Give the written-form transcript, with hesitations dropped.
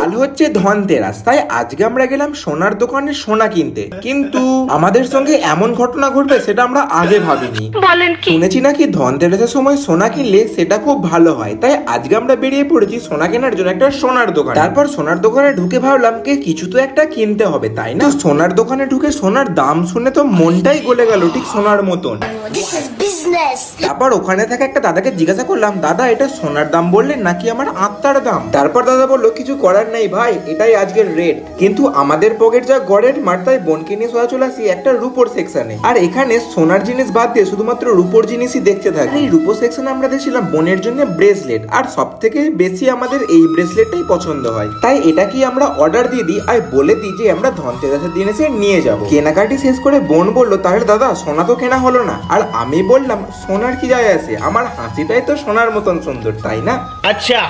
কাল হচ্ছে ধনতেরাস, তাই আজকে আমরা গেলাম সোনার দোকানে সোনা কিনতে। কিন্তু আমাদের সঙ্গে এমন ঘটনা ঘটবে সেটা আমরা আগে ভাবিনি। শুনেছি নাকি ধনতেরাসের সময় সোনা কিনলে সেটা খুব ভালো হয়, তাই আজকে আমরা বেরিয়ে পড়েছি সোনা কেনার জন্য একটা সোনার দোকান। তারপর সোনার দোকানে ঢুকে ভাবলাম কি কিছু তো একটা কিনতে হবে, তাই না? সোনার দোকানে ঢুকে সোনার দাম শুনে তো মনটাই গলে গেল, ঠিক সোনার মতন। তারপর ওখানে থাকা একটা দাদাকে জিজ্ঞাসা করলাম, দাদা এটা সোনার দাম বললেন নাকি আমার আত্মার দাম? তারপর দাদা বললো কিছু করার নেই ভাই, এটাই আজকের রেট। কিন্তু আমাদের পকেট যা গড়ের মার, তাই বোনকে নিয়ে সোজা চলে আসি একটা রূপোর সেকশনে। আর এখানে সোনার জিনিস বাদ দিয়ে শুধুমাত্র রূপোর জিনিসই দেখতে থাকি। এই রূপোর সেকশনে আমরা দেখছিলাম বোনের জন্য ব্রেসলেট, আর সব থেকে বেশি আমাদের এই ব্রেসলেটটাই পছন্দ হয়, তাই এটা কি আমরা অর্ডার দিয়ে দিই আর বলে দিই যে আমরা ধনতেরাসের দিন এসে নিয়ে যাব। কেনাকাটি শেষ করে বোন বললো, তাহলে দাদা সোনা তো কেনা হলো না। আর আমি বললাম, সোনার কি যায় আসে, আমার হাসিটাই তো সোনার মতন সুন্দর, তাই না? আচ্ছা।